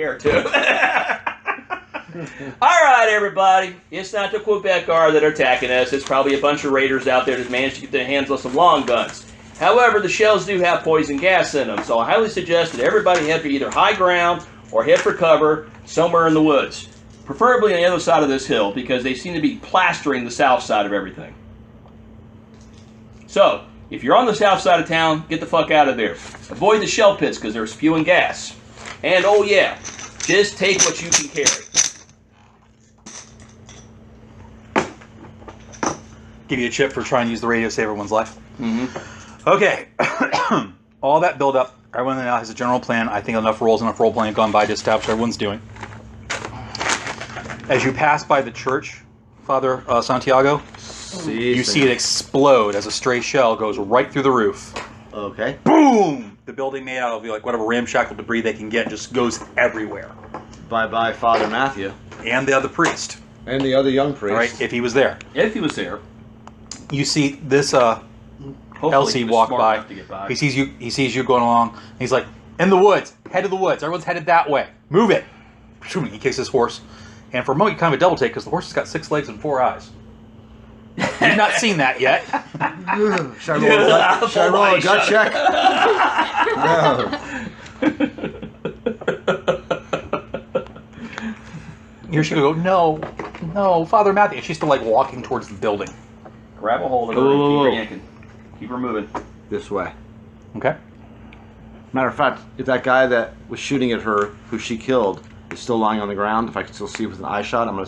Here, too. All right, everybody. It's not the Quebec Guard that are attacking us. It's probably a bunch of raiders out there that managed to get their hands on some long guns. However, the shells do have poison gas in them, so I highly suggest that everybody head for either high ground or head for cover somewhere in the woods. Preferably on the other side of this hill, because they seem to be plastering the south side of everything. So, if you're on the south side of town, get the fuck out of there. Avoid the shell pits, because they're spewing gas. And, oh yeah, just take what you can carry. Give you a chip for trying to use the radio to save everyone's life. Mm-hmm. Okay. All that build up, everyone now has a general plan. I think enough role playing have gone by to establish what everyone's doing. As you pass by the church, Father Santiago, you see it explode as a stray shell goes right through the roof. Okay. Boom! The building made out of like whatever ramshackle debris they can get just goes everywhere. Bye-bye, Father Matthew. And the other priest. And the other young priest. All right, if he was there. If he was there. You see this Elsie walk by. He sees you going along. And he's like, in the woods. Head to the woods. Everyone's headed that way. Move it. He kicks his horse. And for a moment, you kind of a double take because the horse has got 6 legs and 4 eyes. You've not seen that yet. Should I roll a gut check? No. Here she go, no, Father Matthew. And she's still like walking towards the building. Grab a hold of her and keep her yanking. Keep her moving. This way. Okay. Matter of fact, if that guy that was shooting at her, who she killed, is still lying on the ground, if I can still see with an eye shot, I'm gonna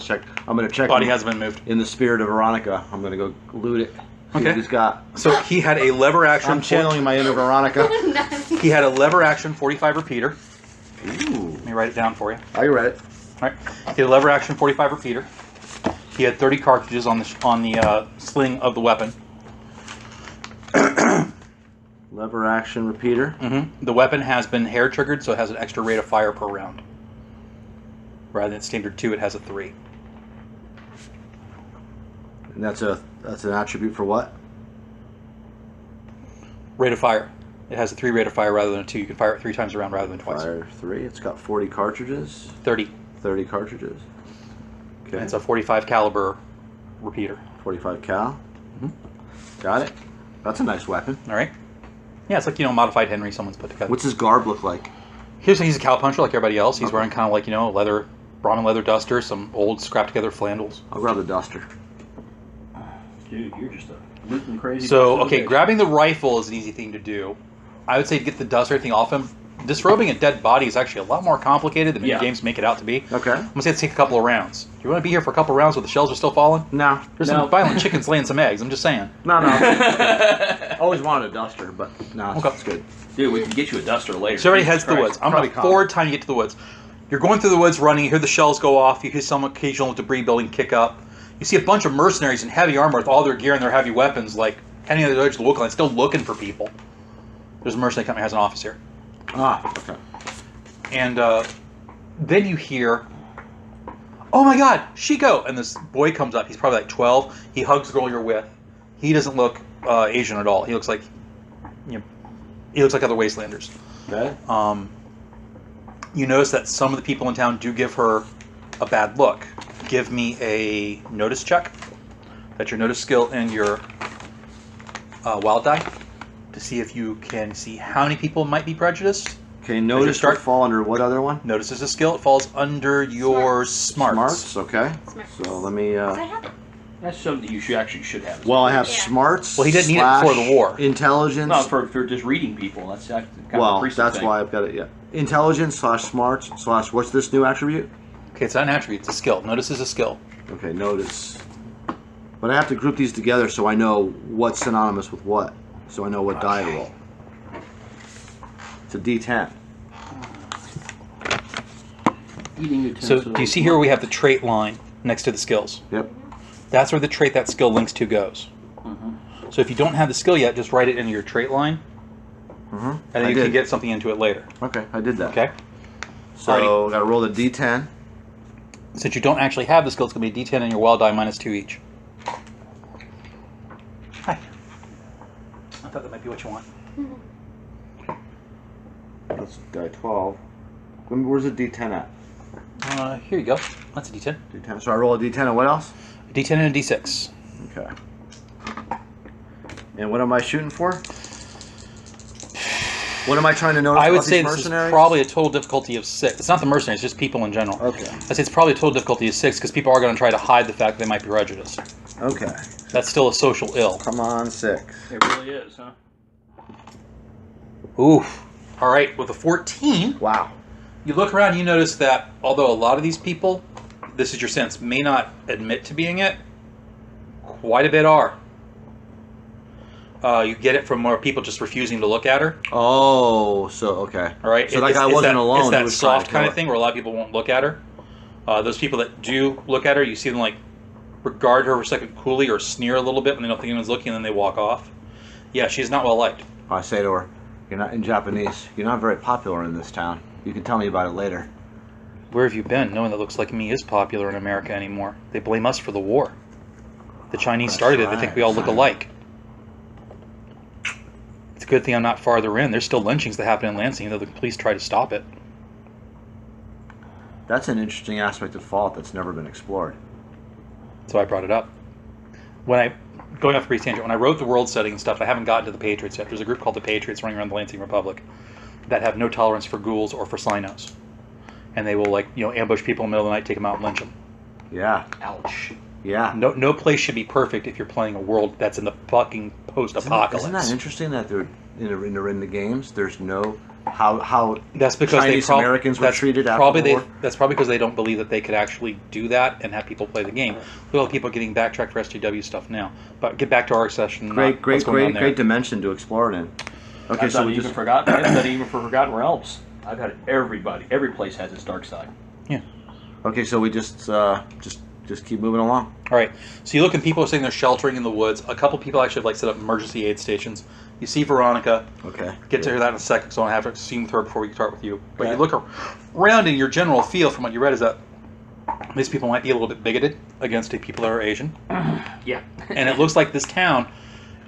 check. Body hasn't been moved. In the spirit of Veronica, I'm gonna go loot it. See Okay. what he's got. So he had a lever action. I'm channeling my inner Veronica. He had a lever action 45 repeater. Ooh. Let me write it down for you. I read it. All right. He had a lever action 45 repeater. He had 30 cartridges on the sling of the weapon. Lever action repeater. Mm-hmm. The weapon has been hair triggered, so it has an extra rate of fire per round. Rather than standard 2, it has a 3. And that's an attribute for what? Rate of fire. It has a 3 rate of fire rather than a 2. You can fire it 3 times around rather than twice. Fire 3. It's got 40 cartridges. 30. 30 cartridges. Okay. And it's a 45 caliber repeater. 45 cal. Mm-hmm. Got it. That's a nice weapon. All right. Yeah, it's like, modified Henry someone's put together. What's his garb look like? He's a cowpuncher like everybody else. He's wearing kind of like, a Brahmin leather duster, some old scrapped together flannels. I'll grab the duster. Dude, you're just a looting crazy. So, okay, grabbing the rifle is an easy thing to do. I would say to get the dust or anything off him. Disrobing a dead body is actually a lot more complicated than many games make it out to be. Okay. I'm going to say it's take a couple of rounds. Do you want to be here for a couple of rounds where the shells are still falling? No. There's some violent chickens laying some eggs. I'm just saying. No. Always wanted a duster, but no, it's good. Dude, we can get you a duster later. So everybody heads to the woods. I'm going to forward time you get to the woods. You're going through the woods running. You hear the shells go off. You hear some occasional debris building kick up. You see a bunch of mercenaries in heavy armor with all their gear and their heavy weapons, like heading to the edge of the wood line, still looking for people. There's a mercenary company that has an office here. Ah, okay. And then you hear, oh my God, Shiko! And this boy comes up. He's probably like 12. He hugs the girl you're with. He doesn't look Asian at all. He looks like, he looks like other wastelanders. Okay. You notice that some of the people in town do give her a bad look. Give me a notice check. That's your notice skill and your wild die to see if you can see how many people might be prejudiced. Okay, notice will fall under what other one? Notice is a skill. It falls under your smarts. Smarts, okay. So let me... That's something you should have. Well, I have smarts. Well, he didn't need it before the war. Intelligence. No, for just reading people. That's kind well, of a that's thing. why I've got it, yeah. Intelligence / smarts / what's this new attribute? Okay, it's not an attribute. It's a skill. Notice is a skill. Okay, notice. But I have to group these together so I know what's synonymous with what. So I know what die to roll. It's a D10. So do you see here we have the trait line next to the skills? Yep. That's where the trait that skill links to goes. Mm-hmm. So if you don't have the skill yet, just write it into your trait line. Mm-hmm. And then you can get something into it later. Okay, I did that. Okay. So I got to roll the D10. Since you don't actually have the skill, it's going to be D10 and your wild die -2 each. Hi. I thought that might be what you want. That's die 12. Where's the D10 at? Here you go. That's a D10. D10. So I roll a D10 and what else? A D10 and a D6. Okay. And what am I shooting for? What am I trying to notice I would about say these this is mercenaries? probably a total difficulty of 6. It's not the mercenaries, it's just people in general. Okay. I'd say it's probably a total difficulty of 6 because people are going to try to hide the fact that they might be prejudiced. Okay. That's still a social ill. Come on, 6. It really is, huh? Oof. All right, with a 14, Wow. you look around and you notice that although a lot of these people, this is your sense, may not admit to being it, quite a bit are. You get it from more people just refusing to look at her. Oh, so okay. All right. So like I wasn't alone. It's who that was trying soft to kind kill of thing where a lot of people won't look at her. Those people that do look at her, you see them like regard her for a second coolly or sneer a little bit when they don't think anyone's looking, and then they walk off. Yeah, she's not well liked. I say to her, "You're not in Japanese. You're not very popular in this town. You can tell me about it later." Where have you been? No one that looks like me is popular in America anymore. They blame us for the war. The Chinese That's started it. They think right. we all look alike. It's a good thing I'm not farther in. There's still lynchings that happen in Lansing, though the police try to stop it. That's an interesting aspect of Fallout that's never been explored. So I brought it up. Going off a brief tangent, when I wrote the world setting and stuff, I haven't gotten to the Patriots yet. There's a group called the Patriots running around the Lansing Republic that have no tolerance for ghouls or for Sinos. And they will, ambush people in the middle of the night, take them out and lynch them. Yeah. Ouch. Yeah. No place should be perfect if you're playing a world that's in the fucking post-apocalypse. Isn't that interesting that they're in the games? There's no how that's because Chinese Americans were treated after the war. That's probably because they don't believe that they could actually do that and have people play the game. Look at all the people getting backtracked for SJW stuff now. But get back to our session. Great dimension to explore it in. Okay, So we just forgotten. I've done it even for Forgotten Realms. I've had everybody. Every place has its dark side. Yeah. Okay, so we just keep moving along. All right. So you look and people are sitting there sheltering in the woods. A couple people actually have set up emergency aid stations. You see Veronica. Okay. Get to hear that in a second, so I don't have to scene with her before we start with you. But you look around and your general feel from what you read is that these people might be a little bit bigoted against people that are Asian. Yeah. And it looks like this town,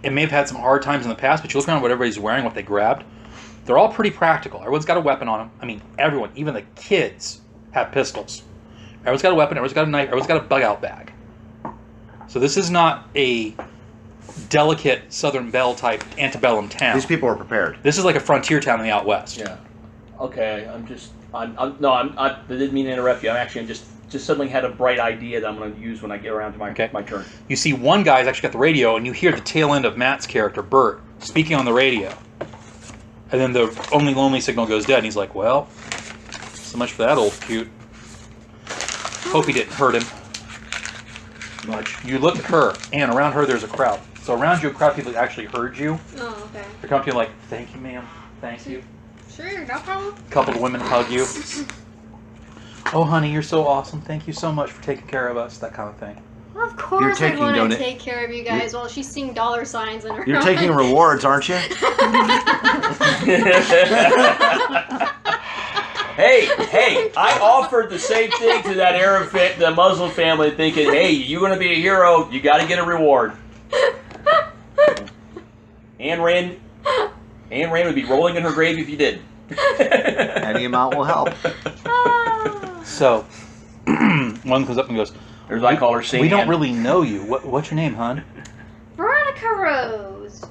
it may have had some hard times in the past, but you look around what everybody's wearing, what they grabbed. They're all pretty practical. Everyone's got a weapon on them. I mean, everyone, even the kids, have pistols. Everyone's got a weapon, everyone's got a knife, everyone's got a bug-out bag. So this is not a delicate Southern Belle type antebellum town. These people are prepared. This is like a frontier town in the out west. Yeah. Okay. I didn't mean to interrupt you. I'm just suddenly had a bright idea that I'm going to use when I get around to my turn. You see one guy's actually got the radio, and you hear the tail end of Matt's character, Bert, speaking on the radio. And then the only lonely signal goes dead, and he's like, well, so much for that old cute. Hope he didn't hurt him much. You look at her, and around her there's a crowd. So around you, a crowd of people that actually heard you. Oh, okay. They're coming to you like, thank you, ma'am. Thank you. Sure, no problem. A couple of women hug you. Oh, honey, you're so awesome. Thank you so much for taking care of us. That kind of thing. Well, of course I want to donate- take care of you guys while she's seeing dollar signs in her You're eyes. taking rewards, aren't you? Hey, I offered the same thing to that the Muslim family, thinking, hey, you're going to be a hero, you got to get a reward. Anne Rand would be rolling in her grave if you did. Any amount will help. So, one comes up and goes, Or as I call her, Saint we don't Anne. really know you. What's your name, hon? Veronica Rose.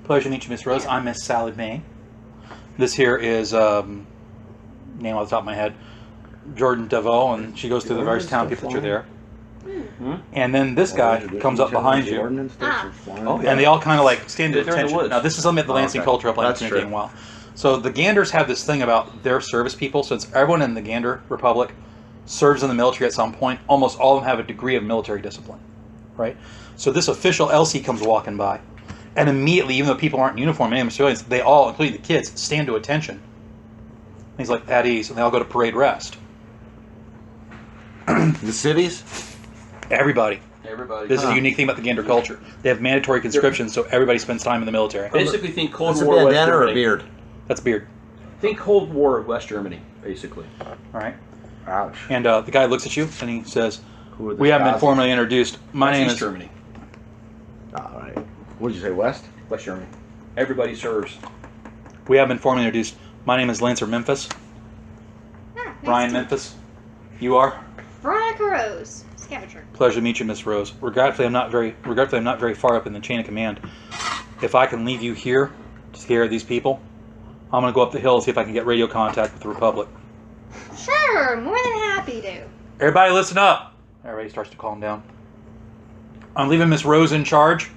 Pleasure to meet you, Miss Rose. I'm Miss Sally Bain. This here is, name off the top of my head, Jordan DeVoe, and she goes through the various town people that are there. And then this guy comes up behind you, Oh, and they all kind of like stand at They're in the attention. woods. Now, this is something that the Lansing culture up That's Lansing true. doing well. So the Ganders have this thing about their service people. Since everyone in the Gander Republic serves in the military at some point, almost all of them have a degree of military discipline, right? So this official LC comes walking by, and immediately, even though people aren't in uniform, any civilians, they all, including the kids, stand to attention. And he's like, at ease, and they all go to parade rest. The cities? Everybody. Everybody. This is a unique thing about the Gander culture. They have mandatory conscription, so everybody spends time in the military. Basically, think Cold That's a War West bandana or a Germany. beard? That's beard. Think Cold War West Germany, basically. All right. Ouch. And the guy looks at you and he says, Who are the we haven't been Stasi? formally introduced. My That's name East is... Germany. All right. What did you say, West? West Germany. Everybody serves. We haven't been formally introduced. My name is Lancer Memphis. Ryan Memphis. You are? Veronica Rose, scavenger. Pleasure to meet you, Miss Rose. Regretfully, I'm not very far up in the chain of command. If I can leave you here to scare these people, I'm gonna go up the hill and see if I can get radio contact with the Republic. Sure, more than happy to. Everybody, listen up. Everybody starts to calm down. I'm leaving Miss Rose in charge.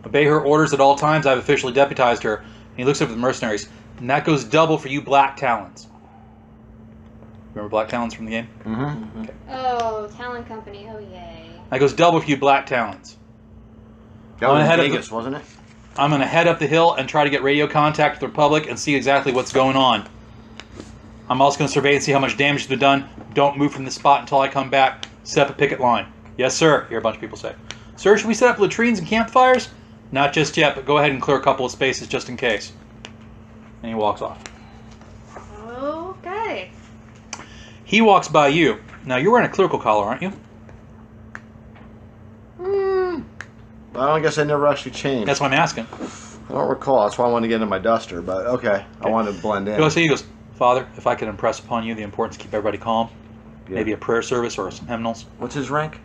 Obey her orders at all times. I've officially deputized her. And he looks over the mercenaries, and that goes double for you Black Talons. Remember Black Talons from the game? Mm-hmm. Okay. Oh, Talon Company. Oh, yay. That goes double for you Black Talons. That was in Vegas, wasn't it? I'm going to head up the hill and try to get radio contact with the Republic and see exactly what's going on. I'm also going to survey and see how much damage has been done. Don't move from the spot until I come back. Set up a picket line. Yes, sir, hear a bunch of people say. Sir, should we set up latrines and campfires? Not just yet, but go ahead and clear a couple of spaces just in case. And he walks off. Okay. He walks by you. Now, you're wearing a clerical collar, aren't you? I guess I never actually changed. That's what I'm asking. I don't recall. That's why I wanted to get into my duster, but okay. I wanted to blend in. He goes, Father, if I could impress upon you the importance to keep everybody calm, maybe a prayer service or some hymnals. What's his rank?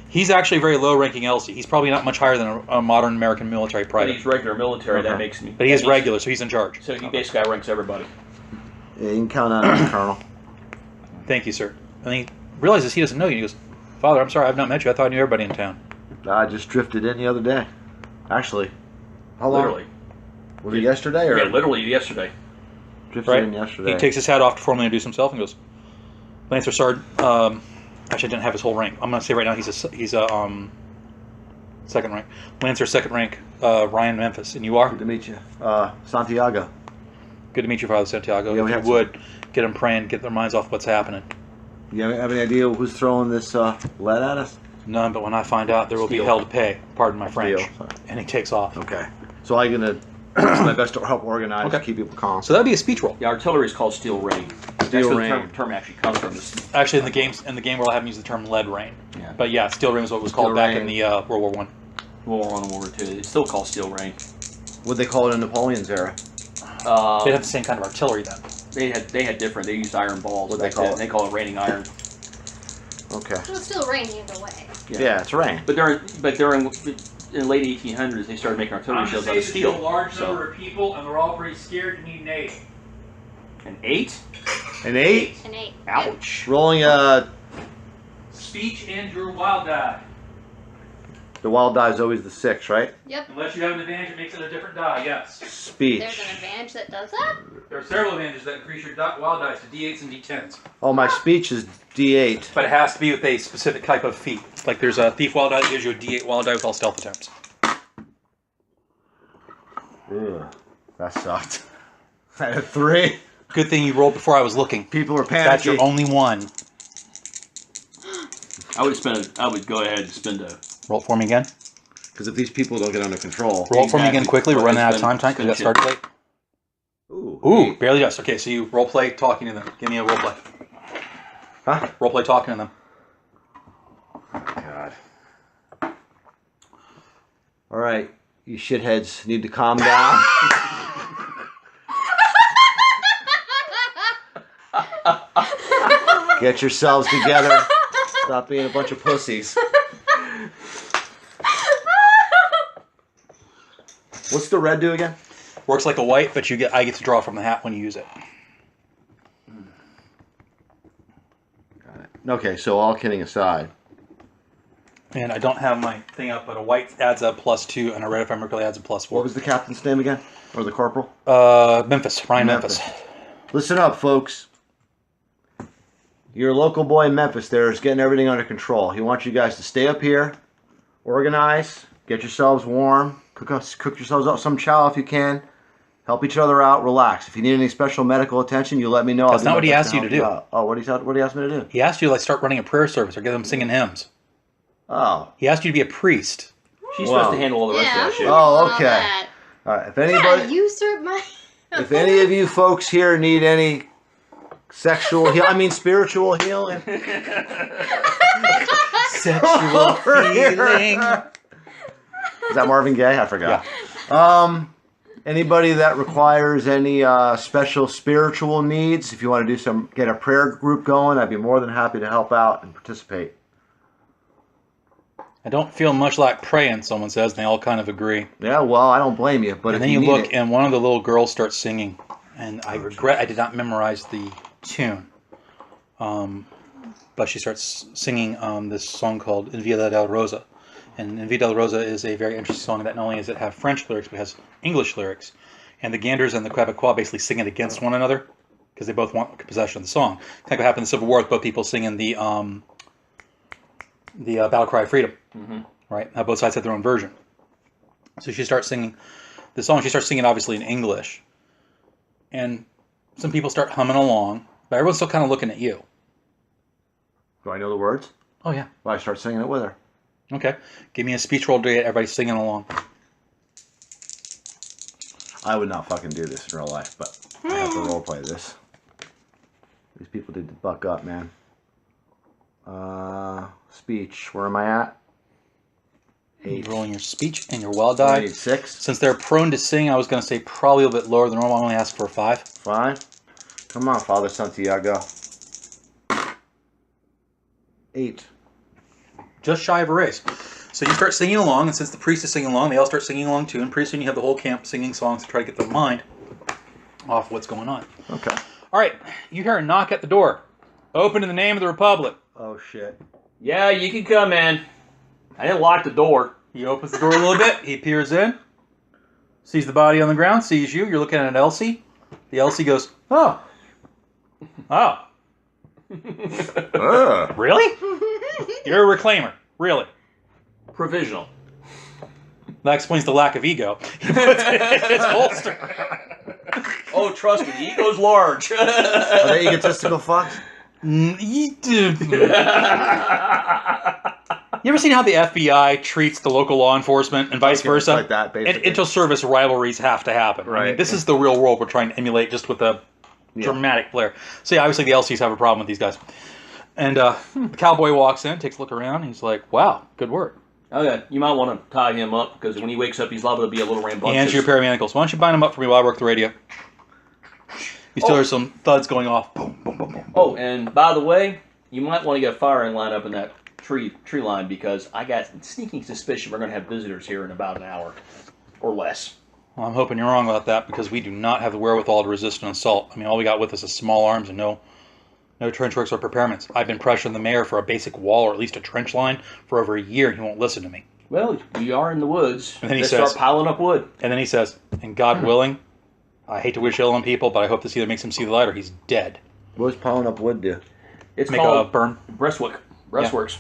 He's actually a very low-ranking Elsie. He's probably not much higher than a modern American military But private. he's regular military. That makes me. But he is regular, so he's in charge. So he basically outranks everybody. Yeah, you can count on it, Colonel. Thank you, sir. And he realizes he doesn't know you. He goes, Father, I'm sorry, I've not met you. I thought I knew everybody in town. I just drifted in the other day. Actually, how long? Literally. Was it yesterday or? Yeah, literally yesterday. Drifted in yesterday. He takes his hat off to formally introduce himself and goes, Lancer Sergeant. Actually, I didn't have his whole rank. I'm going to say right now he's a second rank. Lancer second rank, Ryan Memphis. And you are? Good to meet you. Santiago. Good to meet you, Father Santiago. Yeah, if you would, get them praying, get their minds off what's happening. You have any idea who's throwing this lead at us? None, but when I find out, there will be hell to pay. Pardon my French. Steel. And he takes off. Okay. So I'm going to do my best to help organize, keep people calm. So that'd be a speech roll. The artillery is called steel rain. Steel rain. The term actually comes from this. Actually, in the game world, I haven't used the term lead rain. Yeah. But yeah, steel rain is what it was called back in the World War I. World War I and World War II. It's still called steel rain. What'd they call it in Napoleon's era? They'd have the same kind of artillery then. They had different. They used iron balls. What'd they call it? They call it raining iron. Okay. Well, it's still raining either way. Yeah, it's rain. But during in the late 1800s, they started making artillery shells out of steel. A large number of people, and they're all pretty scared. You need an 8. An 8? An 8? An 8. Ouch. Rolling Speech and your wild die. the wild die is always the 6, right? Yep. Unless you have an advantage, it makes it a different die, yes. Speech. There's an advantage that does that? There are several advantages that increase your wild dice to D8s and D10s. Oh, my speech is D8. But it has to be with a specific type of feat. Like there's a thief wild die that gives you a D8 wild die with all stealth attempts. Ugh, that sucked. I had a 3. Good thing you rolled before I was looking. People are panicking. That's your only one. I would go ahead and spend a. Roll it for me again. Because if these people don't get under control. Roll it for me again quickly. We're running out of time because we got Spend started late. Ooh, barely just. Okay, so you role play talking to them. Give me a role play. Huh? Role play talking to them. God. All right, you shitheads need to calm down. Get yourselves together. Stop being a bunch of pussies. What's the red do again? Works like a white, but I get to draw from the hat when you use it. Got it. Okay, so all kidding aside. And I don't have my thing up, but a white adds a +2, and a red, if I remember correctly, adds a +4. What was the captain's name again? Or the corporal? Memphis. Ryan Memphis. Listen up, folks. Your local boy in Memphis there is getting everything under control. He wants you guys to stay up here, organize, get yourselves warm, cook yourselves up some chow if you can, help each other out, relax. If you need any special medical attention, you let me know. That's not what he asked you to do. Oh, what did he ask me to do? He asked you to start running a prayer service or get them singing hymns. Oh. He asked you to be a priest. She's supposed to handle all the rest of that shit. Oh, okay. All right. If anybody, Yeah, usurp my. if any of you folks here need any spiritual healing. Sexual healing. Is that Marvin Gaye? I forgot. Yeah. Anybody that requires any special spiritual needs, if you want to do get a prayer group going, I'd be more than happy to help out and participate. I don't feel much like praying, someone says, and they all kind of agree. Yeah, well, I don't blame you. But and if then you you need look, it, and one of the little girls starts singing, and I regret I did not memorize the tune. But she starts singing this song called In Via del Rosa. And In Via del Rosa is a very interesting song that not only does it have French lyrics, but has English lyrics. And the Ganders and the Quebecois basically sing it against one another because they both want possession of the song. Kind of what happened in the Civil War with both people singing the battle cry of freedom. Mm-hmm. Right? Now both sides had their own version. So she starts singing the song. She starts singing obviously in English. And some people start humming along, but everyone's still kind of looking at you. do I know the words? Oh, yeah. Well, I start singing it with her. Okay. Give me a speech roll to get everybody singing along. I would not fucking do this in real life, but I have to role play this. These people need to buck up, man. Speech. Where am I at? You're rolling your speech and your well die. I need 6. Since they're prone to sing, I was going to say probably a little bit lower than normal. I only ask for a 5. 5. Come on, Father Santiago. 8. Just shy of a raise. So you start singing along, and since the priest is singing along, they all start singing along too. And pretty soon you have the whole camp singing songs to try to get their mind off what's going on. Okay. All right, you hear a knock at the door. Open in the name of the Republic. Oh, shit. Yeah, you can come in. I didn't lock the door. He opens the door a little bit. He peers in. Sees the body on the ground. Sees you. You're looking at an Elsie. The Elsie goes, oh. Oh. Really? You're a reclaimer. Really? Provisional. That explains the lack of ego. He puts it in his holster. Oh, trust me, the ego's large. Are they egotistical fucks? You ever seen how the FBI treats the local law enforcement and vice versa? Like that, basically. And inter-service rivalries have to happen. Right. I mean, this is the real world we're trying to emulate just with a dramatic flair. So yeah, obviously the LCs have a problem with these guys. And the cowboy walks in, takes a look around, and he's like, wow, good work. Okay, you might want to tie him up, because when he wakes up, he's liable to be a little rambunctious. He hands you your pair of manacles. Why don't you bind him up for me while I work the radio? You still hear some thuds going off. Boom, boom, boom, boom. Oh, and by the way, you might want to get a firing line up in that tree line, because I got a sneaking suspicion we're going to have visitors here in about an hour or less. Well, I'm hoping you're wrong about that, because we do not have the wherewithal to resist an assault. I mean, all we got with us is small arms and no trench works or preparements. I've been pressuring the mayor for a basic wall or at least a trench line for over a year, and he won't listen to me. Well, we are in the woods. And then he Let's says, start piling up wood. And then he says, and God willing, I hate to wish ill on people, but I hope this either makes him see the light or he's dead. What does piling up wood do? It's Make called a berm. breastworks.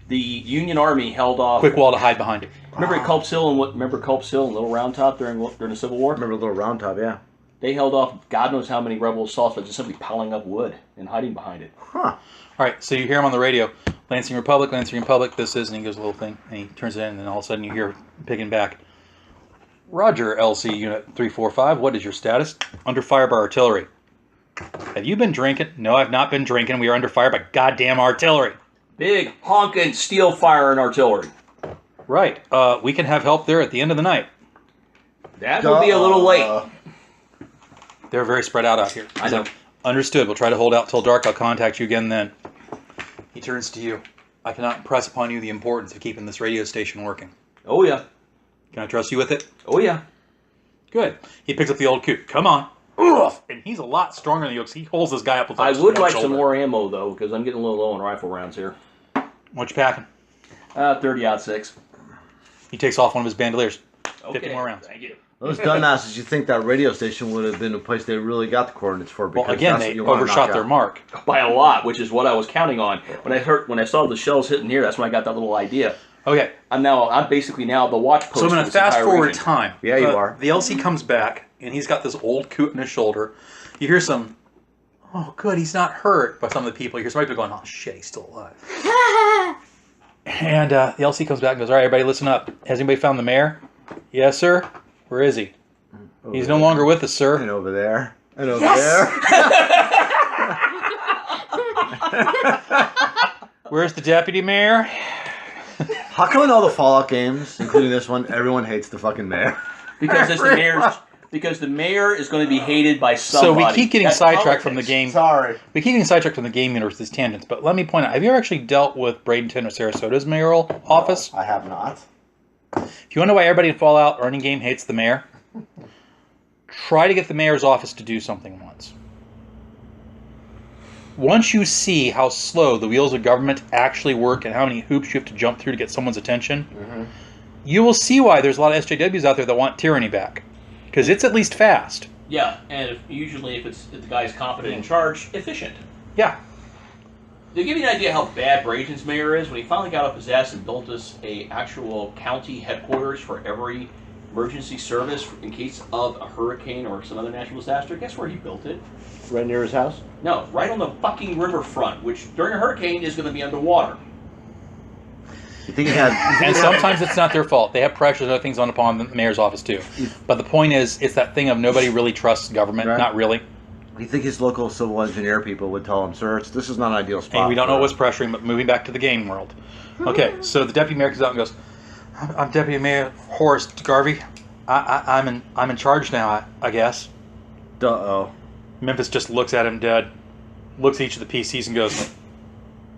The Union Army held off. Quick wall to hide behind it. Remember Culp's Hill and Little Round Top during the Civil War? Remember Little Round Top, yeah. They held off God knows how many rebel assaults by just simply piling up wood and hiding behind it. Huh. All right, so you hear him on the radio, Lansing Republic, this is, and he goes a little thing, and he turns it in, and then all of a sudden you hear picking back. Roger, LC Unit 345, what is your status? Under fire by artillery. Have you been drinking? No, I've not been drinking. We are under fire by goddamn artillery. Big, honking, steel fire and artillery. Right. We can have help there at the end of the night. That will be a little late. They're very spread out here. I know. Understood. We'll try to hold out till dark. I'll contact you again then. He turns to you. I cannot impress upon you the importance of keeping this radio station working. Oh, yeah. Can I trust you with it? Oh, yeah. Good. He picks up the old coot. Come on. Oof. And he's a lot stronger than you because he holds this guy up with I his would one like shoulder. some more ammo, though, because I'm getting a little low on rifle rounds here. What you packing? 30-06. He takes off one of his bandoliers. Okay. 50 more rounds. Thank you. Those dumbasses, you think that radio station would have been a place they really got the coordinates for? Because Well, again, that's they what you wanna overshot knock their out. mark. By a lot, which is what I was counting on. When I saw the shells hitting here, that's when I got that little idea. Okay. I'm basically now the watch post. So I'm going to for this fast entire forward region. time. Yeah, you are. The LC comes back, and he's got this old coot in his shoulder. You hear some, oh, good, he's not hurt, by some of the people. You hear somebody going, oh, shit, he's still alive. And the LC comes back and goes, all right, everybody listen up. Has anybody found the mayor? Yes, sir. Where is he? He's no longer with us, sir. And over there. And over Where's the deputy mayor? there. How come in all the Fallout games, including this one, everyone hates the fucking mayor? Because it's the mayor's because the mayor is going to be hated by So somebody. we keep getting That's sidetracked from the politics. game. Sorry. We keep getting sidetracked from the game universe, these tangents. But let me point out: have you ever actually dealt with Bradenton or Sarasota's mayoral office? No, I have not. If you wonder why everybody in Fallout or any game hates the mayor, try to get the mayor's office to do something once. Once you see how slow the wheels of government actually work and how many hoops you have to jump through to get someone's attention, you will see why there's a lot of SJWs out there that want tyranny back. Because it's at least fast. Yeah, and usually if the guy's competent in charge, efficient. Yeah. To give you an idea how bad Bradenton's mayor is, when he finally got up his ass and built us a actual county headquarters for every emergency service in case of a hurricane or some other natural disaster, guess where he built it? Right near his house? No, right on the fucking riverfront, which during a hurricane is going to be underwater. You think he had? And sometimes it's not their fault. They have pressures and other things upon the mayor's office too. But the point is, it's that thing of nobody really trusts government. Right. Not really. You think his local civil engineer people would tell him, sir, this is not an ideal spot? And we don't know for- what's pressuring, but moving back to the game world. Okay, so the deputy mayor comes out and goes, I'm Deputy Mayor Horace Garvey. I'm in charge now, I guess. Uh-oh. Memphis just looks at him dead, looks at each of the PCs and goes,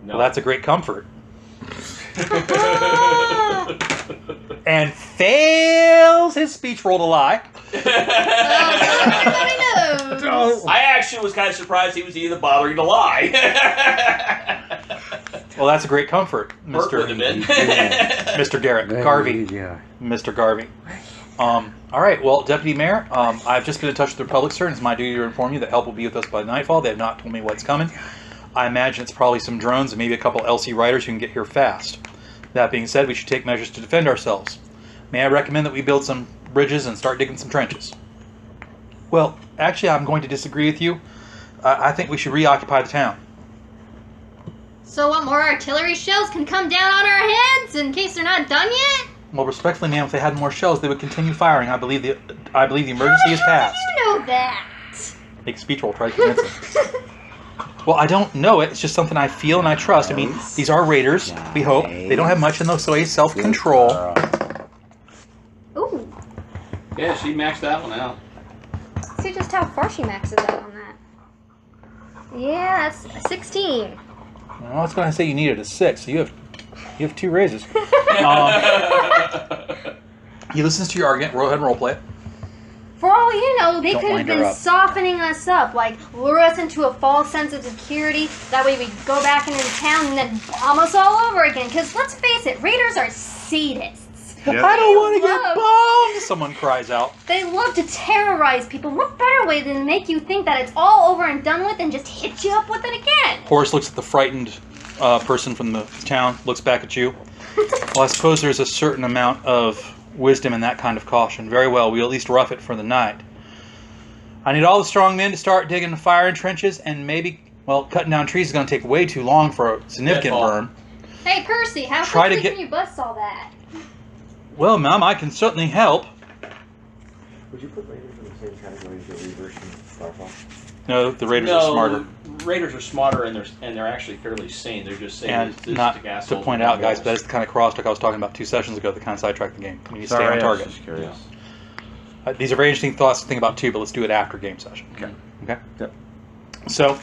No. well, that's a great comfort. And fails his speech roll to lie. Everybody knows. I actually was kind of surprised he was even bothering to lie. Well, that's a great comfort, Bert would have been. Mr. Derek Garvey. Mr. Garvey. All right, well, Deputy Mayor, I've just been in touch with the Republic, sir, and it's my duty to inform you that help will be with us by nightfall. They have not told me what's coming. I imagine it's probably some drones and maybe a couple LC riders who can get here fast. That being said, we should take measures to defend ourselves. May I recommend that we build some bridges and start digging some trenches? Well, actually, I'm going to disagree with you. I think we should reoccupy the town. So what, more artillery shells can come down on our heads in case they're not done yet? Well, respectfully, ma'am, if they had more shells, they would continue firing. I believe the emergency is passed. You know that. Make a speech roll, try to convince him. Well, I don't know it. It's just something I feel and I trust. I mean, these are raiders, we hope. They don't have much in the way of self-control. Ooh. Yeah, she maxed that one out. See just how far she maxes out on that. Yeah, that's 16. Well, I was going to say you needed a 6, so you have 2 raises. He listens to your argument. Go ahead and roleplay it. For all you know, they Don't could have wind her been up. softening us up, like lure us into a false sense of security. That way we go back into town and then bomb us all over again. Because let's face it, raiders are sadists. I don't want to Love. get bombed! Someone cries out. They love to terrorize people. What better way than to make you think that it's all over and done with and just hit you up with it again? Horace looks at the frightened person from the town, looks back at you. Well, I suppose there's a certain amount of wisdom in that kind of caution. Very well, we'll at least rough it for the night. I need all the strong men to start digging the fire in trenches, and maybe, well, cutting down trees is going to take way too long for a significant Deadfall. burn. Hey, Percy, how Try to quickly get- can you bust all that? Well, ma'am, I can certainly help. Would you put Raiders in the same category as the Reavers from Starfall? No, the raiders are smarter. Raiders are smarter and they're actually fairly sane. They're just saying And this not is to point out, guys, but that's the kind of crosstalk I was talking about 2 sessions ago that kind of sidetracked the game. We need to stay on target. Just curious. These are very interesting thoughts to think about too, but let's do it after game session. Okay. Okay? Yep. So,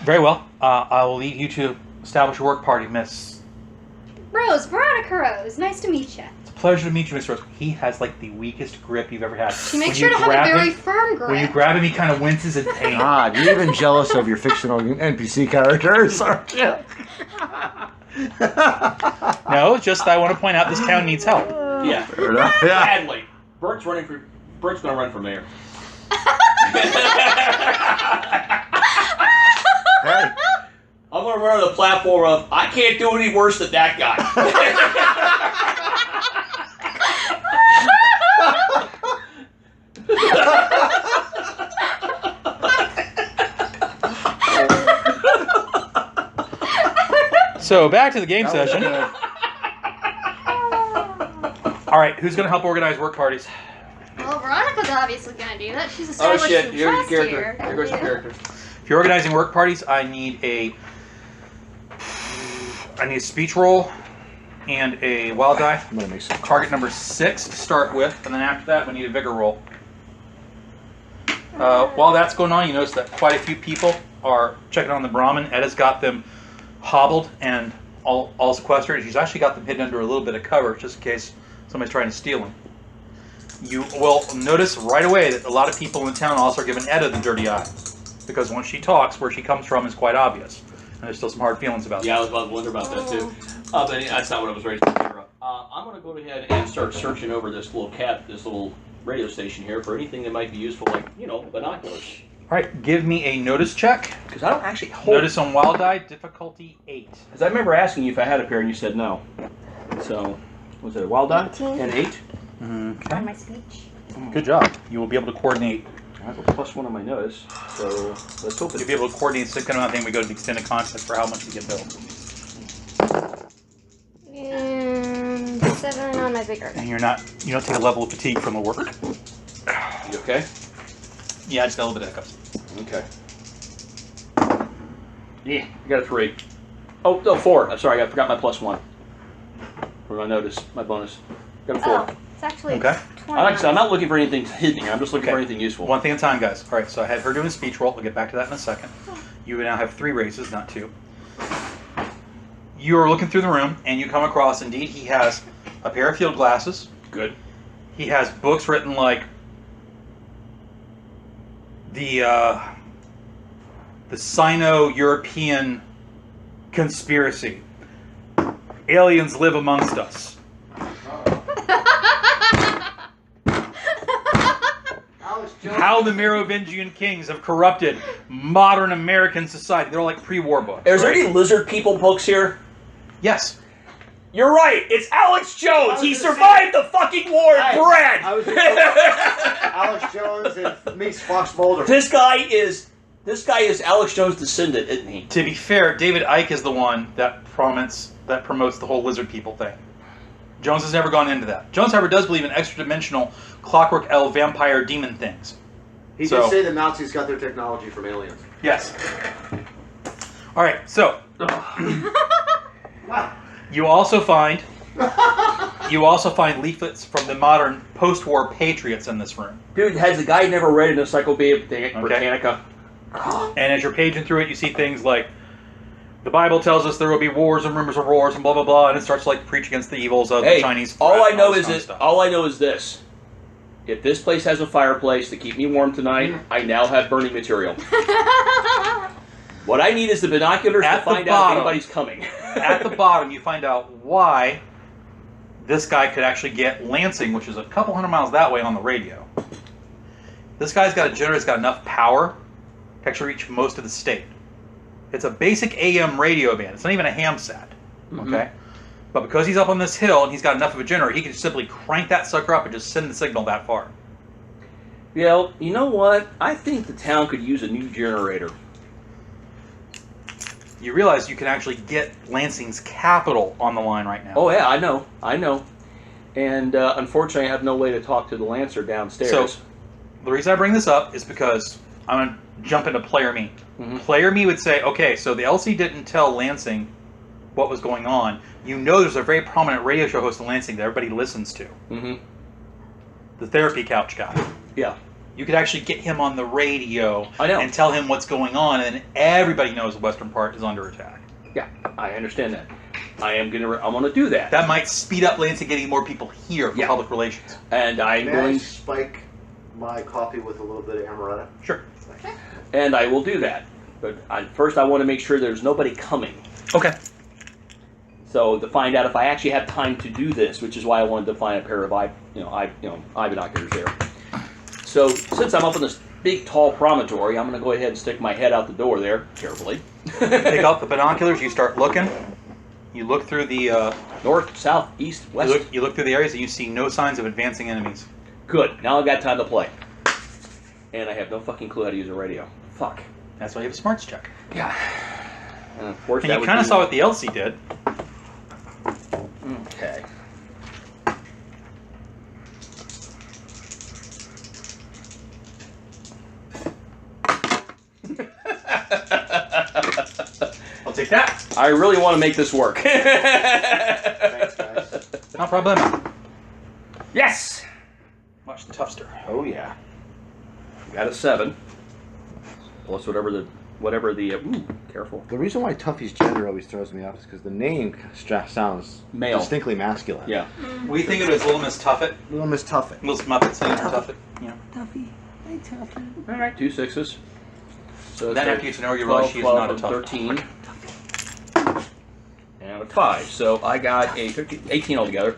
very well. I will lead you to establish a work party, Miss. Rose, Veronica Rose, nice to meet you. It's a pleasure to meet you, Miss Rose. He has like the weakest grip you've ever had. She makes When sure you to have a grab very him- firm grip. When you grab him, he kind of winces in pain. God, you're even jealous of your fictional NPC characters, aren't you? No, just I want to point out this town needs help. Yeah. Fair enough. Yeah. Badly. Bert's going to run for mayor. Hey, I'm going to run on the platform of, I can't do any worse than that guy. So back to the game session. All right, who's going to help organize work parties? Well, Veronica's obviously gonna do that. She's Oh established shit, some here's your trust character. here. Here goes your character. If you're organizing work parties, I need a speech roll and a wild die. I'm gonna make some Target number 6 to start with, and then after that we need a vigor roll. While that's going on, you notice that quite a few people are checking on the Brahmin. Ed has got them hobbled and all sequestered. He's actually got them hidden under a little bit of cover just in case somebody's trying to steal them. You will notice right away that a lot of people in town also are giving Etta the dirty eye, because when she talks, where she comes from is quite obvious, and there's still some hard feelings about Yeah, that. I was about to wonder about that too. But that's not what I was ready to figure out. I'm going to go ahead and start searching over this little radio station here for anything that might be useful, like, you know, binoculars. All right, give me a notice check. Because I don't actually hold. Notice on wild die, difficulty 8. Because I remember asking you if I had a pair, and you said no. So, was it a wild die? 18. And 8? On Okay. my speech. Good job. You will be able to coordinate. I have a +1 on my notice, so let's hope You'll it. be able to coordinate some kind of thing. We go to the extended contest for how much we get billed. And 7 on my vigor. And you don't take a level of fatigue from the work. You okay? Yeah, just got a little bit of hiccups. Okay. Yeah, I got a 3. Oh, no, 4. I'm sorry, I forgot my +1. For my notice, my bonus. Got a 4. Oh, it's actually Okay. 20. Like I said, I'm not looking for anything hidden. I'm just looking Okay. for anything useful. One thing at a time, guys. All right, so I had her doing a speech roll. We'll get back to that in a second. You now have 3 races, not 2. You are looking through the room, and you come across, indeed, he has a pair of field glasses. Good. He has books written like the Sino-European conspiracy. Aliens live amongst us. How the Merovingian kings have corrupted modern American society. They're all like pre-war books. Is there right? any lizard people books here? Yes. You're right. It's Alex Jones. was He gonna survived the fucking war and Hey, bred. I was just Alex Jones and meets Fox Mulder. This guy is Alex Jones' descendant, isn't he? To be fair, David Icke is the one that promotes the whole lizard people thing. Jones has never gone into that. Jones, however, does believe in extra-dimensional clockwork elf vampire demon things. He So- did say the Nazis got their technology from aliens. Yes. All right, so Wow. you also find leaflets from the modern post-war patriots in this room. Dude, has the guy never read an Encyclopedia Britannica? And as you're paging through it, you see things like, the Bible tells us there will be wars and rumors of wars and blah blah blah, and it starts to like preach against the evils of the Chinese. all threat I and know this is kind of that stuff. all I know is this: if this place has a fireplace to keep me warm tonight, I now have burning material. What I need is the binoculars At to the find out if bottom. anybody's coming. At the bottom, you find out why this guy could actually get Lansing, which is a couple hundred miles that way, on the radio. This guy's got a generator that's got enough power to actually reach most of the state. It's a basic AM radio band. It's not even a ham set, okay? But because he's up on this hill and he's got enough of a generator, he can simply crank that sucker up and just send the signal that far. Well, you know what? I think the town could use a new generator. You realize you can actually get Lansing's capital on the line right now. Oh yeah, I know. And unfortunately, I have no way to talk to the Lancer downstairs. So, the reason I bring this up is because I'm going to jump into player me. Mhm. Player me would say, okay, so the LC didn't tell Lansing what was going on. You know there's a very prominent radio show host in Lansing that everybody listens to. The Therapy Couch guy. Yeah. You could actually get him on the radio I know. and tell him what's going on, and then everybody knows the western part is under attack. Yeah, I understand that. I'm gonna do that. That might speed up Lansing getting more people here for Yeah. public relations. And I'm May I going spike my coffee with a little bit of amaretto? Sure. and I will do that. But first I want to make sure there's nobody coming. Okay. So to find out if I actually have time to do this, which is why I wanted to find a pair of eye binoculars there. So since I'm up on this big tall promontory, I'm going to go ahead and stick my head out the door there carefully. Take out the binoculars, you start looking. You look through the North, south, east, west. you look through the areas and you see no signs of advancing enemies. Good. Now I've got time to play. And I have no fucking clue how to use a radio. Fuck. That's why you have a smarts check. Yeah. And of course, And that you would kind of be- saw what the LC did. Okay. I'll take that. I really want to make this work. Thanks, No problem. Yes! Watch the Tuffster. Oh, yeah. Got a 7. Plus whatever the ooh, careful. The reason why Tuffy's gender always throws me off is because the name sounds Male. distinctly masculine. Yeah. We think of it as Little Miss Tuffet. Little Miss Tuffet. Little Muppets named Tuffet. Yeah. All right, 2 6s. So Then after you get to know her, you realize she is not a Tuffet. 13. And a 5. So I got a 13, 18 altogether.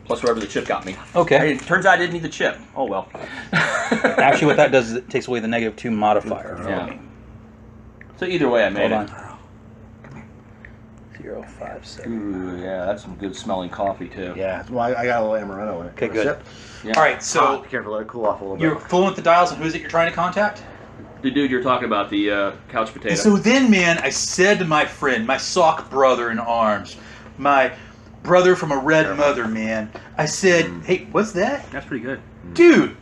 Plus whatever the chip got me. Okay. It turns out I didn't need the chip. Oh well. Actually, what that does is it takes away the -2 modifier. Yeah. So either way, I made Hold it. on. 0, 5, 6. Ooh, yeah, that's some good smelling coffee too. Yeah, well, I got a little amaretto in it. Okay, Want a good. sip? Yeah. All right, so Be careful, let it cool off a little you're bit. fooling with the dials, and who is it you're trying to contact? The dude you're talking about, the couch potato. So then, man, I said to my friend, my sock brother in arms, my brother from a red mother, man, I said, hey, what's that? That's pretty good. Dude,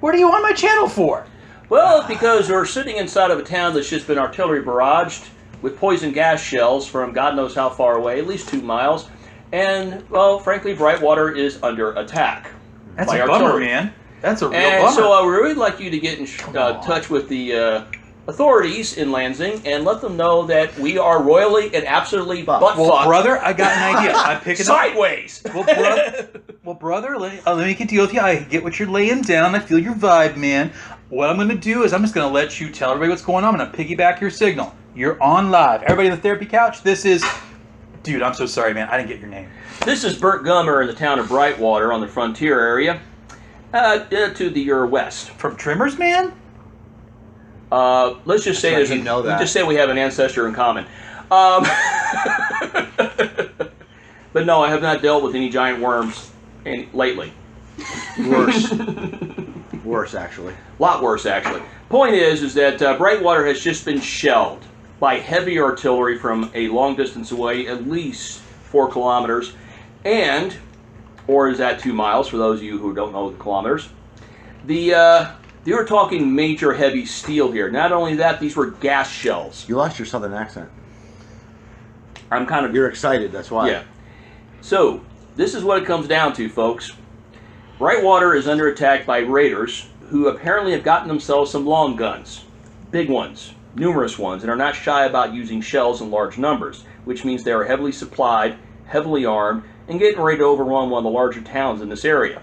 what are you on my channel for? Well, because we're sitting inside of a town that's just been artillery barraged with poison gas shells from God knows how far away, at least 2 miles. And, well, frankly, Brightwater is under attack. That's by a bummer, artillery. man. That's a real And bummer. so I would really like you to get in touch with the authorities in Lansing and let them know that we are royally and absolutely butt well, fucked brother, I got an idea. I'm picking up. sideways. Well, brother, let me make a deal with you. I get what you're laying down. I feel your vibe, man. What I'm going to do is I'm just going to let you tell everybody what's going on. I'm going to piggyback your signal. You're on live. Everybody in the therapy couch, this is... Dude, I'm so sorry, man. I didn't get your name. This is Burt Gummer in the town of Brightwater on the frontier area, to the west. From Trimmers, man? Let's just say right, you know that. Let's just say we have an ancestor in common. But no, I have not dealt with any giant worms lately. Worse. Worse, actually. A lot worse, actually. Point is that Brightwater has just been shelled by heavy artillery from a long distance away, at least 4 kilometers, and, or is that 2 miles for those of you who don't know the kilometers. You're talking major heavy steel here. Not only that, these were gas shells. You lost your southern accent. I'm kind of... You're excited, that's why. Yeah. So, this is what it comes down to, folks. Brightwater is under attack by raiders who apparently have gotten themselves some long guns. Big ones. Numerous ones, and are not shy about using shells in large numbers, which means they are heavily supplied, heavily armed, and getting ready to overrun one of the larger towns in this area.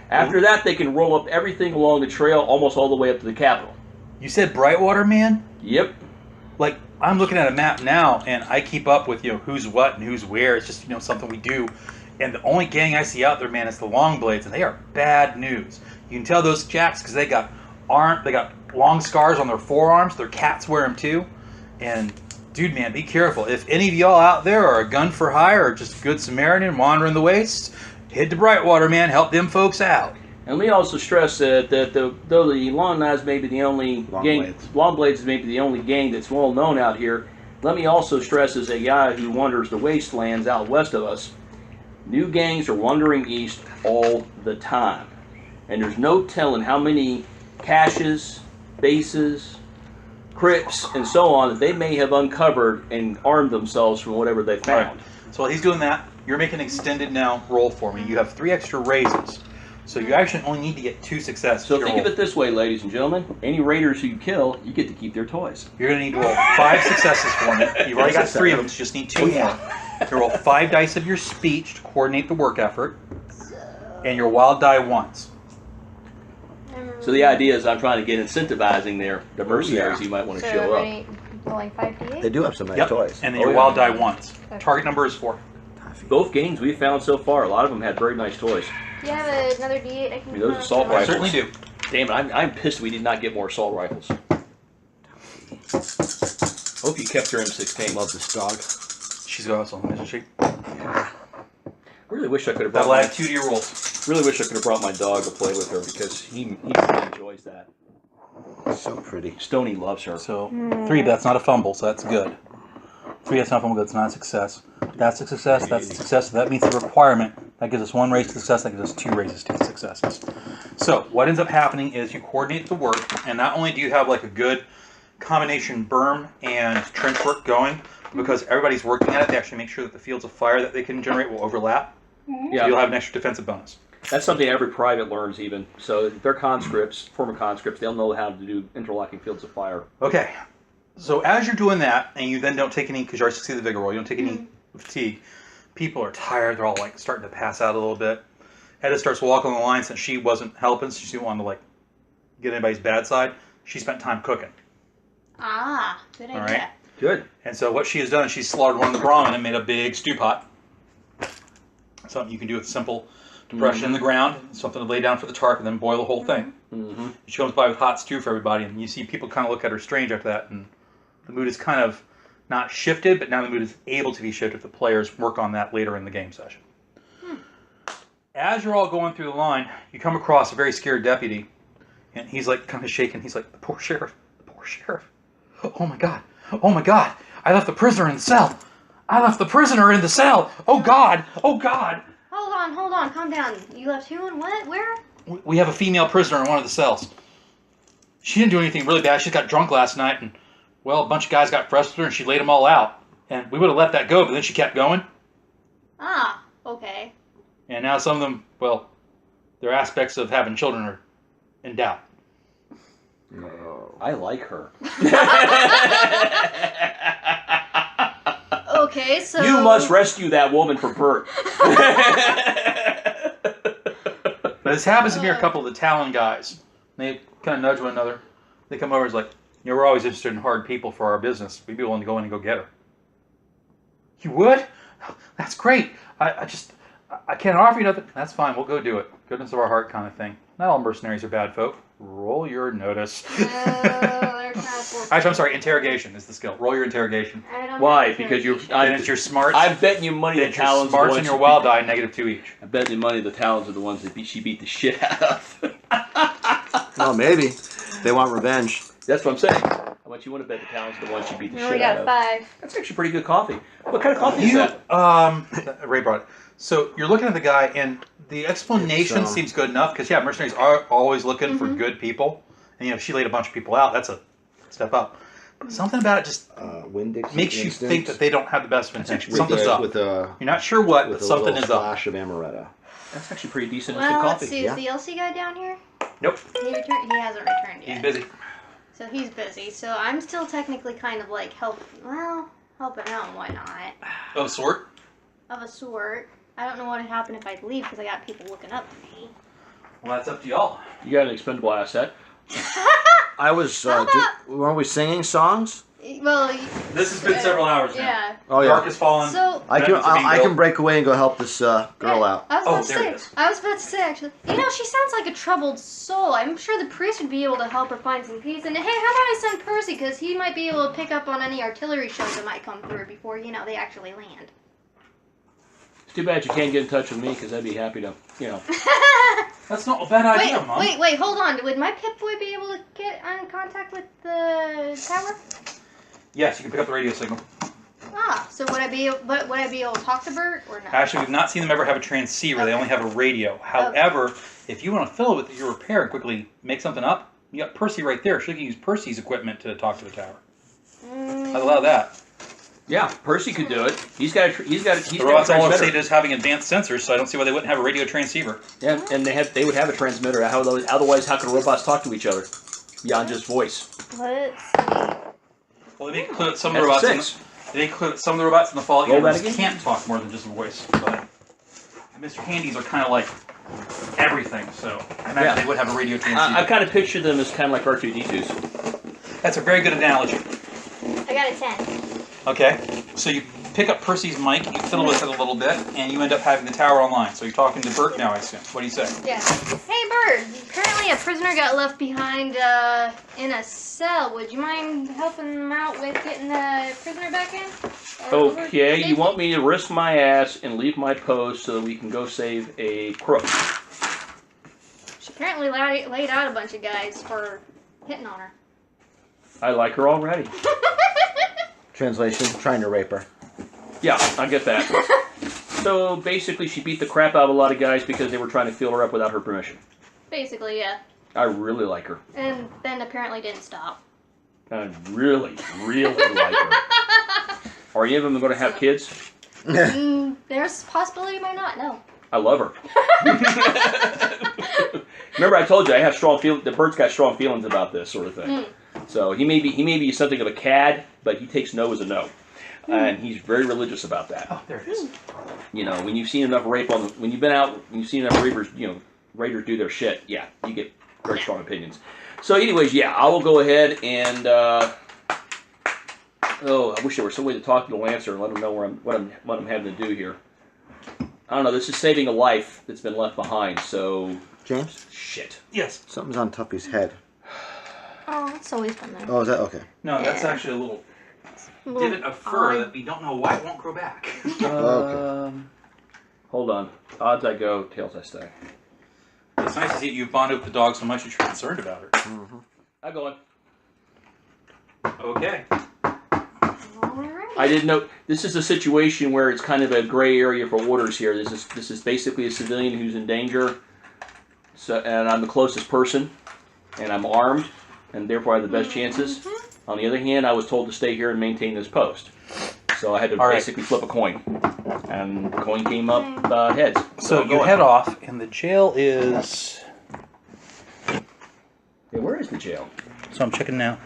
After that, they can roll up everything along the trail almost all the way up to the capital. You said Brightwater, man? Yep. Like, I'm looking at a map now, and I keep up with, who's what and who's where. It's just, something we do. And the only gang I see out there, man, is the Longblades, and they are bad news. You can tell those jacks because they got long scars on their forearms. Their cats wear them too. And dude, man, be careful. If any of y'all out there are a gun for hire or just a good Samaritan wandering the wastes, head to Brightwater, man. Help them folks out. And we also stress that though the Long Knives may be the only gang, Longblades is maybe the only gang that's well known out here. Let me also stress, as a guy who wanders the wastelands out west of us, new gangs are wandering east all the time, and there's no telling how many caches, bases, crypts, and so on that they may have uncovered and armed themselves from whatever they found. Right. So while he's doing that, you're making an extended now roll for me. You have 3 extra raises. So you actually only need to get 2 successes. So think of it this way, ladies and gentlemen. Any raiders who you kill, you get to keep their toys. You're going to need to roll 5 successes for me. You've already got 3 of them, so you just need 2 more. You roll 5 dice of your speech to coordinate the work effort, and your wild die once. So the idea is I'm trying to get incentivizing the mercenaries you might want to So show up. everybody rolling 5d8? They do have some nice Yep. toys. And then Oh, your yeah. wild die once. Okay. Target number is 4. Both games we've found so far, a lot of them had very nice toys. Do you have another d8 I can Those are assault I rifles. certainly do. Damn it, I'm pissed we did not get more assault rifles. Hope you kept your M16. Love this dog. She's awesome, isn't she? Really wish I could have brought That'll my, add 2 to your rolls. really wish I could have brought my dog to play with her because he really enjoys that. So pretty. Stony loves her. So 3, that's not a fumble, so that's good. 3, that's not a fumble, that's not a success. That's a success, that's a success. So that meets the requirement. That gives us 1 raise to success, that gives us 2 raises to successes. So what ends up happening is you coordinate the work, and not only do you have like a good combination berm and trench work going, because everybody's working at it, they actually make sure that the fields of fire that they can generate will overlap. Yeah. You'll have an extra defensive bonus. That's something every private learns even. So if they're conscripts, former conscripts, they'll know how to do interlocking fields of fire. Okay. So as you're doing that, and you then don't take any, because you already see the vigor roll, you don't take any fatigue, people are tired. They're all like starting to pass out a little bit. Edda starts walking the line since she wasn't helping, so she didn't want to like get anybody's bad side. She spent time cooking. Ah, good idea. All right. Good. And so what she has done is she's slaughtered one of the brahmin and made a big stew pot. Something you can do with simple depression in the ground, something to lay down for the tarp, and then boil the whole thing. Mm-hmm. She comes by with hot stew for everybody, and you see people kind of look at her strange after that, and the mood is kind of not shifted, but now the mood is able to be shifted if the players work on that later in the game session. As you're all going through the line, you come across a very scared deputy, and he's like kind of shaking. He's like, the poor sheriff, the poor sheriff. Oh my God, I left the prisoner in the cell. I left the prisoner in the cell. Oh God, oh God. Hold on, calm down. You left who and what? Where? We have a female prisoner in one of the cells. She didn't do anything really bad. She got drunk last night, and, well, a bunch of guys got frustrated, and she laid them all out. And we would have let that go, but then she kept going. Ah, okay. And now some of them, well, their aspects of having children are in doubt. I like her. Okay, so... You must rescue that woman for Bert. But this happens to be a couple of the Talon guys. They kind of nudge one another. They come over and it's like, you know, we're always interested in hard people for our business. We'd be willing to go in and go get her. You would? That's great. I can't offer you nothing. That's fine. We'll go do it. Goodness of our heart kind of thing. Not all mercenaries are bad folk. Roll your notice. they're kind of Actually, I'm sorry. Interrogation is the skill. Roll your interrogation. I don't Why? know Because you're. And it's your smarts. I'm betting you money the It's your Talons. smarts and your wild die, -2 each. I bet you money the Talons are the ones that she beat the shit out of. Oh, maybe. They want revenge. That's what I'm saying. How much you want to bet the Talons are the ones she beat the No, we shit out got of? 5. That's actually pretty good coffee. What kind of coffee is that? Ray brought it. So you're looking at the guy, and the explanation seems good enough because mercenaries are always looking for good people, and if she laid a bunch of people out, that's a step up. But something about it just makes you think that they don't have the best of intentions. Something's up. You're not sure what, but something is up. Splash of amaretto. That's actually pretty decent Well, instant let's coffee. see. Is the LC guy down here? Nope, He hasn't returned yet. he's busy. So he's busy. So I'm still technically kind of like helping out and whatnot. Of sort. Of a sort. I don't know what would happen if I leave because I got people looking up for me. Well, that's up to y'all. You got an expendable asset. I was, weren't we singing songs? Well, This has been several hours now. yeah. Oh, yeah. Dark has fallen. So I can break away and go help this girl out. I was Oh, about to there say. it is. I was about to say actually. You know, she sounds like a troubled soul. I'm sure the priest would be able to help her find some peace. And hey, how about I send Percy because he might be able to pick up on any artillery shells that might come through before they actually land. It's too bad you can't get in touch with me because I'd be happy to, That's not a bad idea, Mom. Wait, hold on. Would my Pip-Boy be able to get in contact with the tower? Yes, you can pick up the radio signal. Ah, so would I be able to talk to Bert or no? Actually, we've not seen them ever have a transceiver. They only have a radio. However, if you want to fill it with your repair and quickly make something up, you got Percy right there. She can use Percy's equipment to talk to the tower. I'd allow that. Yeah, Percy could do it. He's got a The robots all say is having advanced sensors, so I don't see why they wouldn't have a radio transceiver. Yeah, and they would have a transmitter. Otherwise, how can robots talk to each other beyond just voice? Let's see. Well, they include some of the That's robots. They include some of the robots in the Fallout Roll that universe again? can't talk more than just a voice. But Mr. Handies are kind of like everything, so I imagine they would have a radio transceiver. I kind of picture them as kind of like R2-D2s. That's a very good analogy. I got a 10. Okay, so you pick up Percy's mic, you fiddle with it a little bit, and you end up having the tower online. So you're talking to Bert now, I assume. What do you say? Yeah. Hey, Bert. Apparently a prisoner got left behind in a cell. Would you mind helping him out with getting the prisoner back in? Okay, you want me to risk my ass and leave my post so that we can go save a crook? She apparently laid out a bunch of guys for hitting on her. I like her already. Translation, trying to rape her. Yeah, I get that. So basically, she beat the crap out of a lot of guys because they were trying to feel her up without her permission. Basically, yeah. I really like her. And then apparently didn't stop. I really, really like her. Are any of them going to have kids? There's a possibility might not, no. I love her. Remember, I told you I have strong feelings. The Bert's got strong feelings about this sort of thing. So he may be something of a cad, but he takes no as a no, and he's very religious about that. Oh, there it is. You know, when you've seen enough rape when you've been out, when you've seen enough raiders do their shit. Yeah, you get very strong opinions. So, anyways, yeah, I will go ahead and. I wish there was some way to talk to the Lancer and let him know what I'm having to do here. I don't know. This is saving a life that's been left behind. So, James? shit. Yes. Something's on Tuffy's head. Oh, it's always been there. Oh, is that okay? No, that's actually a little divot of fur that we don't know why it won't grow back. Okay. Hold on. Odds I go, tails I stay. It's nice to see you've bonded with the dog so much that you're concerned about her. I'm going. Okay. Alright. I didn't know. This is a situation where it's kind of a gray area for orders here. This is basically a civilian who's in danger. So, and I'm the closest person, and I'm armed, and therefore I have the best chances. On the other hand, I was told to stay here and maintain this post. So I had to basically flip a coin. And the coin came up heads. So you head off, and the jail is... Yeah, where is the jail? So I'm checking now.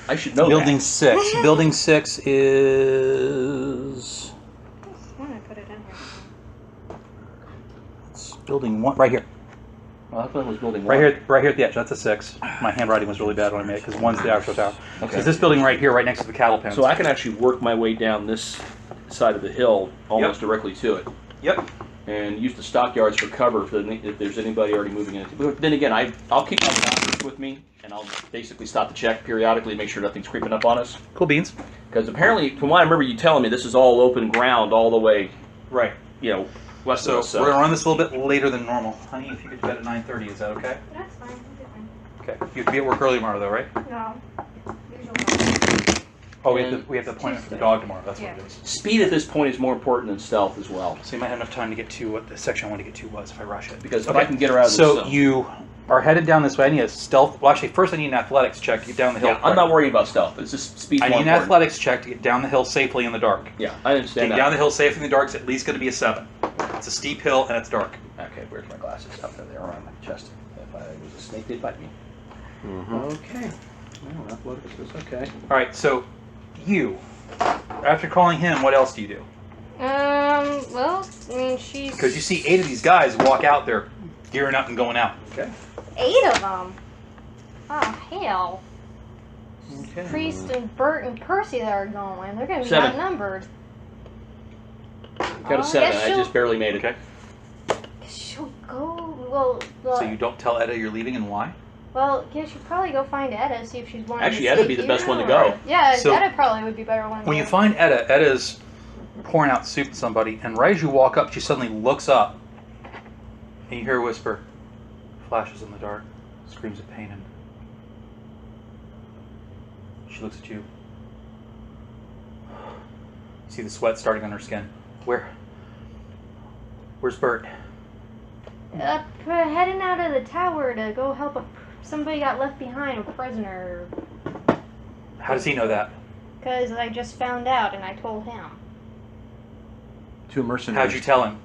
I should know Building that. 6. Building 6 is... I'm gonna put it in here. It's building 1. Right here. Well, I thought it was building Right one. here, right here at the edge. That's a 6. My handwriting was really bad when I made it, because 1's the actual tower. Okay. It's this building right here, right next to the cattle pens. So I can actually work my way down this side of the hill almost directly to it. Yep. And use the stockyards for cover if there's anybody already moving in. But then again, I'll keep my binoculars with me, and I'll basically stop to check periodically to make sure nothing's creeping up on us. Cool beans. Because apparently, from what I remember you telling me, this is all open ground all the way, Right. west So of us. we're gonna run this a little bit later than normal. Honey, if you could bed at 9:30, is that okay? That's fine. I'm Okay. You have to be at work early tomorrow, though, right? good. No. Usually. Oh, we have to appointment for the dog tomorrow. That's what it is. Speed at this point is more important than stealth as well. So you might have enough time to get to what the section I want to get to was if I rush it. Because if I can get her out of this So zone. you are headed down this way. I need a stealth. Well, actually, first I need an athletics check to get down the hill. Yeah, I'm not worried about stealth. It's just speed. I need an athletics check to get down the hill safely in the dark. Yeah, I understand Getting that. down the hill safely in the dark is at least going to be a 7. It's a steep hill and it's dark. Okay, where's my glasses? Up there, they're around my chest. If I was a snake, they'd bite me. Okay. Well, athletics is okay. All right, so you, after calling him, what else do you do? Well, I mean, she's... Because you see 8 of these guys walk out there gearing up and going out. Okay. 8 of them. Oh, hell. Okay. Priest and Bert and Percy that are going. They're going to be 7. outnumbered. Got a 7. guess I just barely made it. Okay. She'll go... Well, So you don't tell Etta you're leaving and why? Well, yeah, she'd probably go find Etta, see if she's wanting Actually, to Etta'd stay be the here, best one to or- go. Yeah, So- Etta probably would be better one. When you to- find Etta, Etta's pouring out soup to somebody, and right as you walk up, she suddenly looks up, and you hear a whisper, flashes in the dark, screams of pain, and she looks at you. You see the sweat starting on her skin. Where's Bert? Heading out of the tower to go help somebody got left behind, a prisoner. How does he know that? Because I just found out and I told him. 2 mercenaries. How'd you tell him?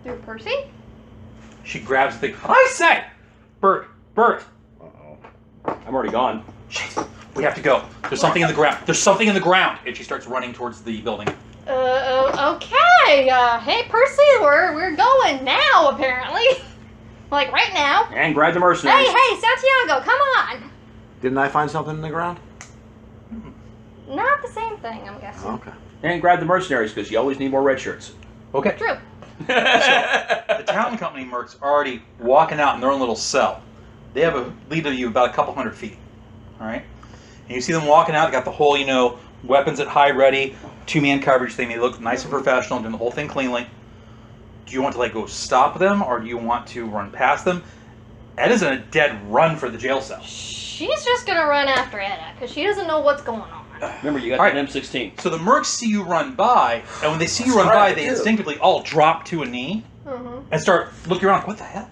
Through Percy? She grabs the thing. I say! Bert! Uh-oh. I'm already gone. Shit! We have to go. There's something in the ground. There's something in the ground! And she starts running towards the building. Okay. Hey, Percy, we're going now, apparently. Like, right now. And grab the mercenaries. Hey, Santiago, come on. Didn't I find something in the ground? Not the same thing, I'm guessing. Okay. And grab the mercenaries, because you always need more red shirts. Okay. True. The town company mercs are already walking out in their own little cell. They have a lead of you about a couple 100 feet. Alright? And you see them walking out, they got the whole, weapons at high ready, 2-man coverage thing. They look nice and professional, doing the whole thing cleanly. Do you want to go stop them, or do you want to run past them? Etta's in a dead run for the jail cell. She's just gonna run after Etta, because she doesn't know what's going on. Remember, you got All right. an M16. So the mercs see you run by, and when they see you run That's by, right, they they do. instinctively all drop to a knee Mm-hmm. and start looking around. What the hell?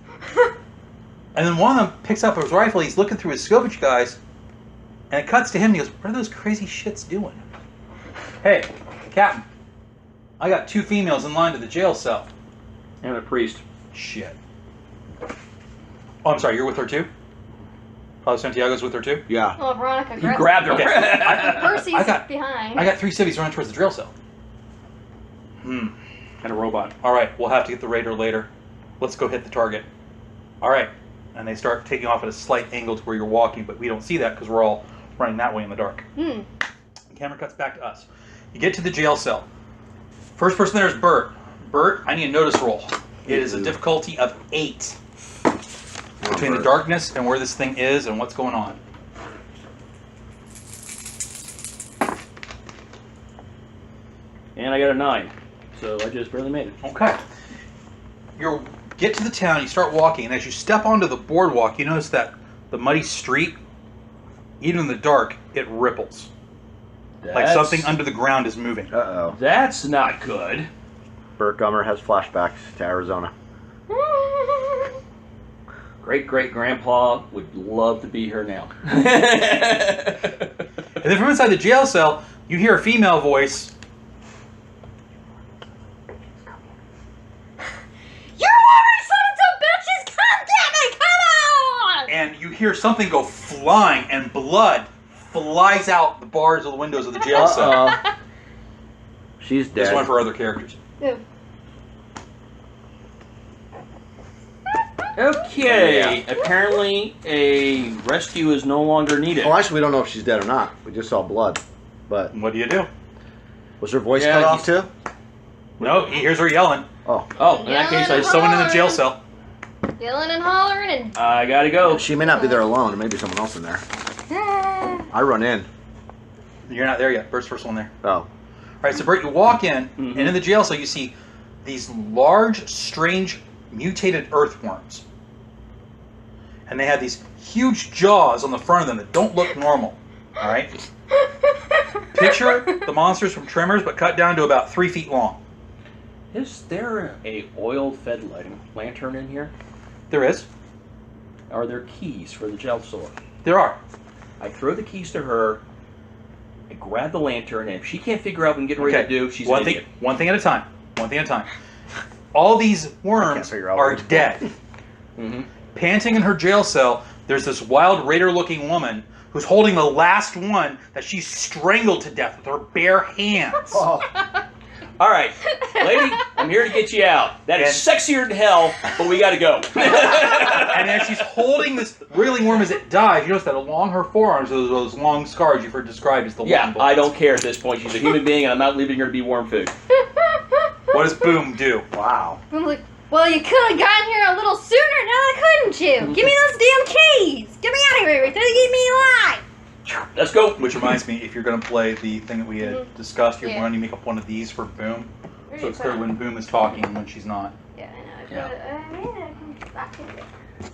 And then one of them picks up his rifle. He's looking through his scope at you guys, and it cuts to him. And he goes, "What are those crazy shits doing?" Hey, Captain, I got 2 females in line to the jail cell. And a priest. Shit. Oh, I'm sorry. You're with her too? Father Santiago's with her too? Yeah. Well, Veronica He grabbed grabbed her. Percy's I got- behind. I got 3 civvies running towards the drill cell. And a robot. All right, we'll have to get the raider later. Let's go hit the target. All right. And they start taking off at a slight angle to where you're walking, but we don't see that because we're all running that way in the dark. The camera cuts back to us. You get to the jail cell. First person there is Bert. Bert, I need a notice roll. It is a difficulty of 8. Between the darkness and where this thing is and what's going on. And I got a 9. So I just barely made it. Okay. You get to the town, you start walking, and as you step onto the boardwalk, you notice that the muddy street, even in the dark, it ripples. Like something under the ground is moving. Uh-oh. That's not good. Burt Gummer has flashbacks to Arizona. Great-great-grandpa would love to be here now. And then from inside the jail cell, you hear a female voice. You ornery sons of bitches, come get me, come on! And you hear something go flying, and blood flies out the bars of the windows of the jail cell. She's This dead. one for other characters. Ew. Okay, apparently a rescue is no longer needed. Oh, actually, we don't know if she's dead or not. We just saw blood. But What do you do? was her voice Yeah, cut off too? No, he hears her yelling. Oh. Oh, in that case, There's someone in the jail cell. Yelling and hollering and... I gotta go. She may not be there alone. There may be someone else in there. I run in. You're not there yet. Bert's first one there. Oh. All right, so Bert, you walk in, and in the jail cell you see these large, strange, mutated earthworms. And they have these huge jaws on the front of them that don't look normal. All right? Picture the monsters from Tremors, but cut down to about 3 feet long. Is there a oil-fed lantern in here? There is. Are there keys for the jail cell? There are. I throw the keys to her. I grab the lantern, and if she can't figure out what I'm getting ready to do, she's an idiot. One thing at a time. One thing at a time. All these worms figure out are what to do. dead. Panting in her jail cell, there's this wild raider-looking woman who's holding the last one that she strangled to death with her bare hands. Oh. All right, lady, I'm here to get you out. That is sexier than hell, but we gotta go. And as she's holding this reeling worm as it dies, you notice that along her forearms are those long scars you've heard described as the Yeah, worm I bullets. don't care at this point. She's a human being, and I'm not leaving her to be worm food. What does Boom do? Wow. I'm like, well, you could have gotten here a little sooner now, couldn't you? Give me those damn keys! Get me out of here before you keep me alive! Let's go. Which reminds me, if you're going to play the thing that we had discussed, you're going to make up one of these for Boom. So it's clear when Boom is talking and when she's not. Yeah, I know.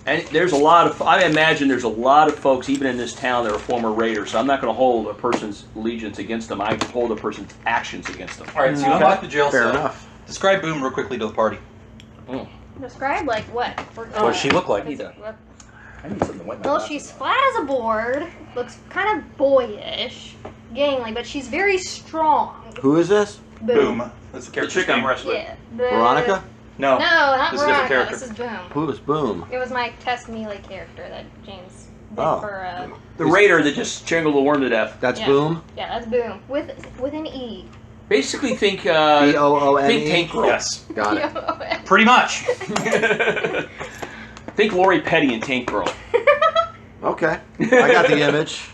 And there's a lot of, I imagine there's a lot of folks, even in this town, that are former raiders. So I'm not going to hold a person's allegiance against them. I hold a person's actions against them. All right, so you unlock the jail Fair cell. enough. Describe Boom real quickly to the party. Describe, like, what? What does she look like? I need something to wipe my Well, glasses she's off. flat as a board, looks kind of boyish, gangly, but she's very strong. Who is this? Boom. That's the The character's chick I'm name. wrestling. Yeah. Veronica? No. No, not This is a different Veronica. character. This is Boom. Who is Boom? It was my Tess Mealy character that James did Oh. for, The raider that just strangled the worm to death. That's Yeah. Boom? yeah, that's Boom. With an E. Basically, think B-O-O-M-E? think Tank Girl. Yes. Got it. Pretty much. Think Lori Petty and Tank Girl. Okay. I got the image.